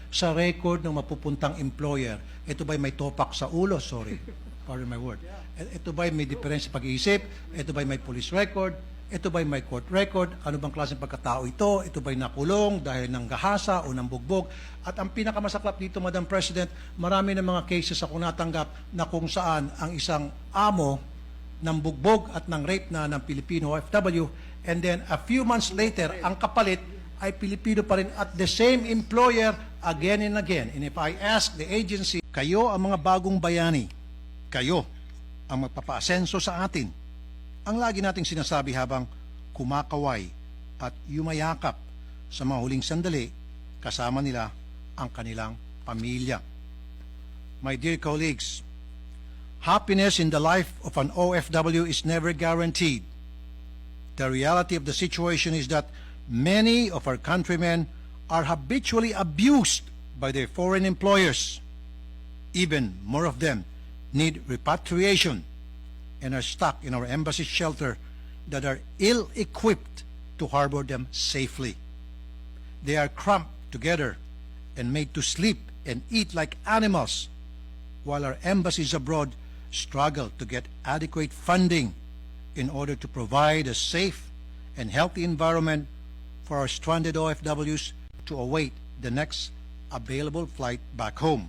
sa record ng mapupuntang employer. Ito ba'y may topak sa ulo? Sorry. Pardon my word. Ito ba'y may diferensya sa pag-iisip? Ito ba'y may police record? Ito ba'y may court record? Ano bang klaseng pagkatao ito? Ito ba'y nakulong dahil ng gahasa o ng bugbog? At ang pinakamasaklap dito, Madam President, marami ng mga cases ako natanggap na kung saan ang isang amo ng bugbog at ng rape na ng Filipino OFW, and then a few months later, ang kapalit ay Pilipino pa rin at the same employer again and again. And if I ask the agency, kayo ang mga bagong bayani, kayo ang magpapaasenso sa atin. Ang lagi nating sinasabi habang kumakaway at yumayakap sa mga huling sandali, kasama nila ang kanilang pamilya. My dear colleagues, happiness in the life of an OFW is never guaranteed. The reality of the situation is that many of our countrymen are habitually abused by their foreign employers. Even more of them need repatriation and are stuck in our embassy shelter that are ill-equipped to harbor them safely. They are cramped together and made to sleep and eat like animals, while our embassies abroad struggle to get adequate funding in order to provide a safe and healthy environment for our stranded OFWs to await the next available flight back home.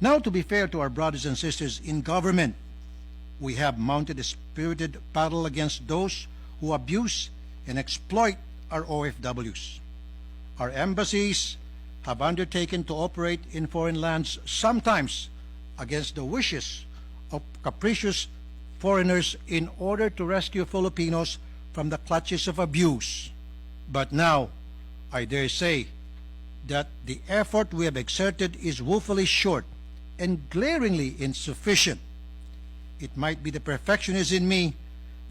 Now, to be fair to our brothers and sisters in government, we have mounted a spirited battle against those who abuse and exploit our OFWs. Our embassies have undertaken to operate in foreign lands, sometimes against the wishes of capricious foreigners, in order to rescue Filipinos from the clutches of abuse. But now, I dare say that the effort we have exerted is woefully short and glaringly insufficient. It might be the perfectionist in me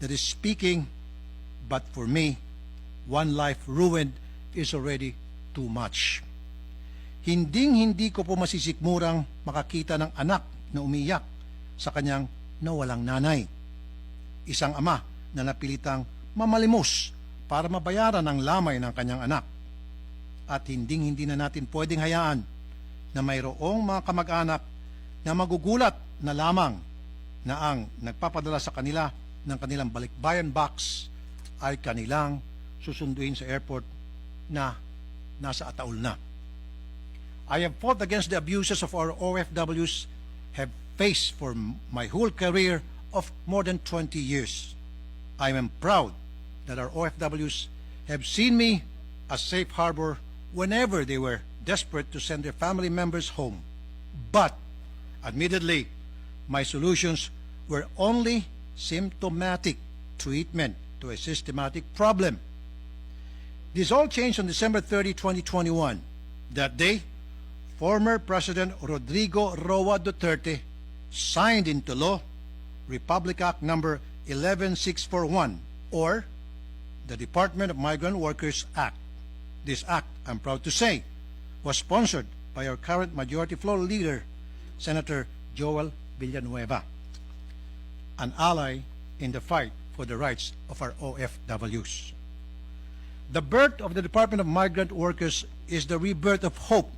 that is speaking, but for me, one life ruined is already too much. Hinding-hindi ko po masisikmurang makakita ng anak na umiyak sa kanyang nawalang nanay. Isang ama na napilitang mamalimos para mabayaran ang lamay ng kanyang anak. At hinding-hindi na natin pwedeng hayaan na mayroong mga kamag-anak na magugulat na lamang na ang nagpapadala sa kanila ng kanilang balikbayan box ay kanilang susunduin sa airport na nasa ataol na. I have fought against the abuses of our OFWs, have faced for my whole career of more than 20 years. I am proud that our OFWs have seen me a safe harbor whenever they were desperate to send their family members home. But, admittedly, my solutions were only symptomatic treatment to a systematic problem. This all changed on December 30, 2021. That day, former President Rodrigo Roa Duterte signed into law Republic Act number 11641, or the Department of Migrant Workers Act. This act, I'm proud to say, was sponsored by our current majority floor leader, Senator Joel Villanueva, an ally in the fight for the rights of our OFWs. The birth of the Department of Migrant Workers is the rebirth of hope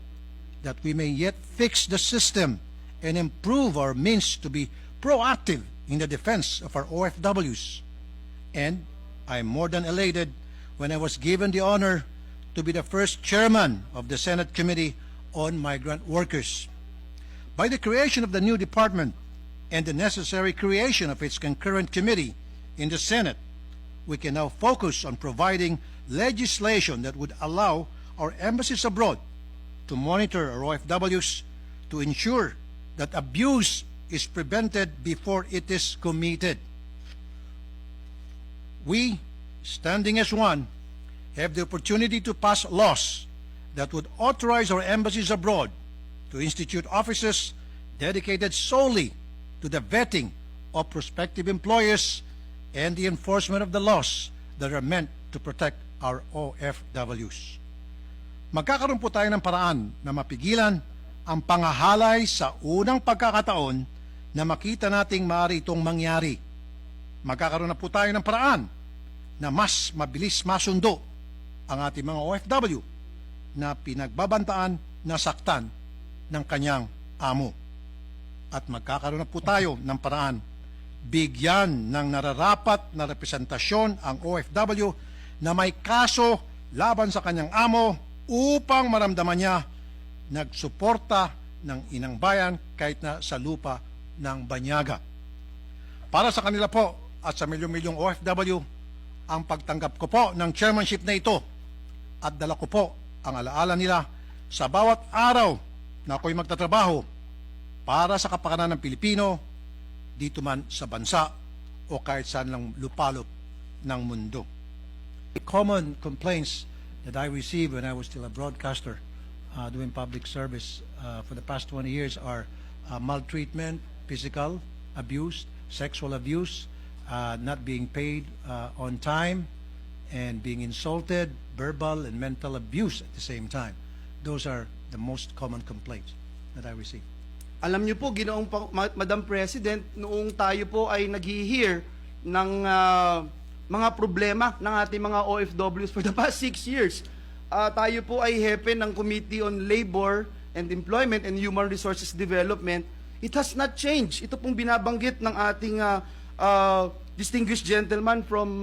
that we may yet fix the system and improve our means to be proactive in the defense of our OFWs. And I'm more than elated when I was given the honor to be the first chairman of the Senate Committee on Migrant Workers. By the creation of the new department and the necessary creation of its concurrent committee in the Senate, we can now focus on providing legislation that would allow our embassies abroad to monitor our OFWs to ensure that abuse is prevented before it is committed. We, standing as one, have the opportunity to pass laws that would authorize our embassies abroad to institute offices dedicated solely to the vetting of prospective employers and the enforcement of the laws that are meant to protect our OFWs. Magkakaroon po tayo ng paraan na mapigilan ang pangahalay sa unang pagkakataon na makita nating maaari itong mangyari. Magkakaroon na po tayo ng paraan na mas mabilis masundo ang ating mga OFW na pinagbabantaan, nasaktan ng kanyang amo. At magkakaroon na po tayo ng paraan. Bigyan ng nararapat na representasyon ang OFW na may kaso laban sa kanyang amo upang maramdaman niya nagsuporta ng inang bayan kahit na sa lupa ng banyaga. Para sa kanila po at sa milyong-milyong OFW, ang pagtanggap ko po ng chairmanship na ito at dala ko po ang alaala nila sa bawat araw na ako'y magtatrabaho para sa kapakanan ng Pilipino dito man sa bansa o kahit saan lang lupalop ng mundo. Common complaints that I received when I was still a broadcaster doing public service for the past 20 years are maltreatment, physical abuse, sexual abuse, not being paid on time, and being insulted, verbal and mental abuse at the same time. Those are the most common complaints that I receive. Alam niyo po, Ginoong Madam President, noong tayo po ay nag-hear ng mga problema ng ating mga OFWs for the past 6 years, tayo po ay hepe ng Committee on Labor and Employment and Human Resources Development. It has not changed. Ito pong binabanggit ng ating distinguished gentleman from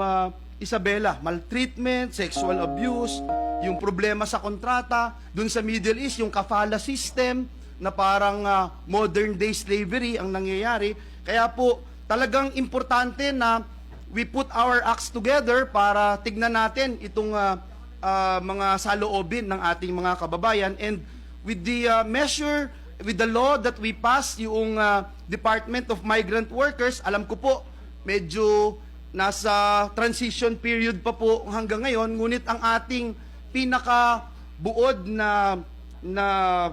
Isabela, maltreatment, sexual abuse, yung problema sa kontrata, dun sa Middle East, yung kafala system, na parang modern day slavery ang nangyayari. Kaya po, talagang importante na we put our acts together para tignan natin itong mga saloobin ng ating mga kababayan. And with the measure, with the law that we passed, yung Department of Migrant Workers, alam ko po, medyo nasa transition period pa po hanggang ngayon, ngunit ang ating pinakabuod na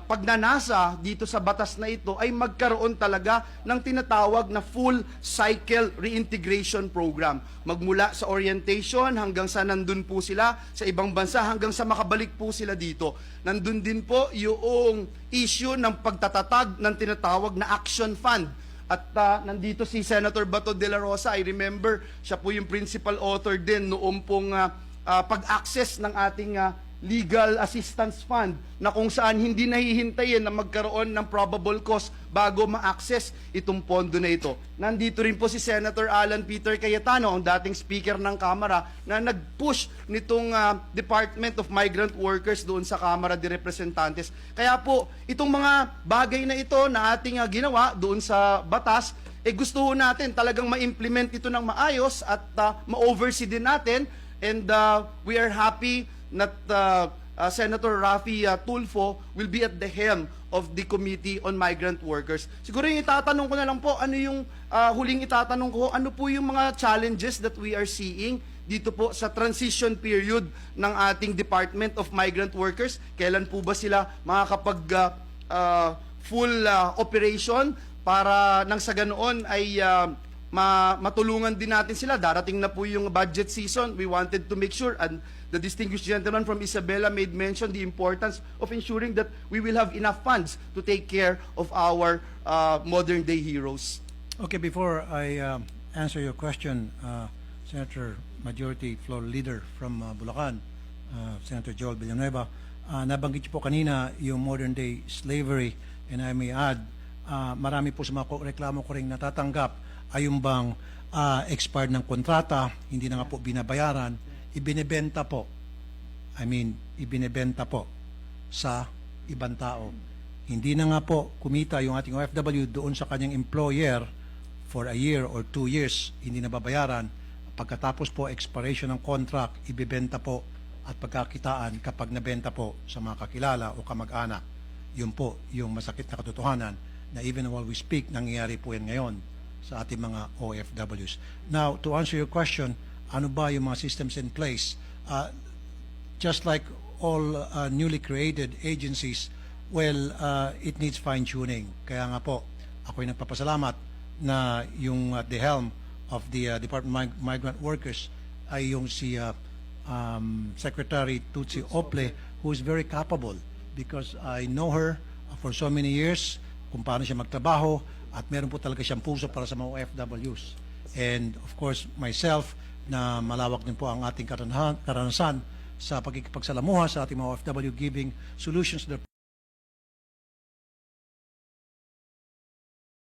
pagnanasa dito sa batas na ito ay magkaroon talaga ng tinatawag na full cycle reintegration program. Magmula sa orientation hanggang sa nandun po sila sa ibang bansa, hanggang sa makabalik po sila dito. Nandun din po yung issue ng pagtatatag ng tinatawag na action fund. At nandito si Senator Bato de la Rosa, I remember, siya po yung principal author din noong pong pag-access ng ating legal assistance fund, na kung saan hindi nahihintayin na magkaroon ng probable cause bago ma-access itong pondo na ito. Nandito rin po si Senator Alan Peter Cayetano, ang dating speaker ng Kamara, na nag-push nitong Department of Migrant Workers doon sa Kamara de Representantes. Kaya po, itong mga bagay na ito na ating ginawa doon sa batas, gusto natin talagang ma-implement ito ng maayos at ma-oversee din natin. And we are happy that Senator Raffy Tulfo will be at the helm of the Committee on Migrant Workers. Siguro yung itatanong ko na lang po, ano yung huling itatanong ko, ano po yung mga challenges that we are seeing dito po sa transition period ng ating Department of Migrant Workers? Kailan po ba sila makakapag full operation para nang sa ganoon ay matulungan din natin sila? Darating na po yung budget season. We wanted to make sure, and the distinguished gentleman from Isabela made mention the importance of ensuring that we will have enough funds to take care of our modern day heroes. Okay, before I answer your question, Senator Majority Floor Leader from Bulacan, Senator Joel Villanueva, nabanggit niyo po kanina yung modern day slavery, and I may add, marami po sa mga reklamo ko rin natatanggap ay yung bang expired ng kontrata, hindi na nga po binabayaran, ibinebenta po. Ibinebenta po sa ibang tao. Hindi na nga po kumita yung ating OFW doon sa kanyang employer for a year or 2 years, hindi na babayaran. Pagkatapos po expiration ng contract, ibebenta po at pagkakitaan kapag nabenta po sa mga kakilala o kamag-anak. Yun po yung masakit na katotohanan na even while we speak, nangyayari po yan ngayon sa ating mga OFWs. Now, to answer your question, ano ba yung mga systems in place? Just like all newly created agencies, well, it needs fine-tuning. Kaya nga po, ako'y nagpapasalamat na yung at the helm of the Department of Migrant Workers ay yung si Secretary Tutsi Ople, who is very capable because I know her for so many years, kung paano siya magtrabaho, at meron po talaga siyang puso para sa mga OFWs. And of course, myself, na malawak din po ang ating karanasan sa pagkikipagsalamuha sa ating mga OFW, giving solutions to their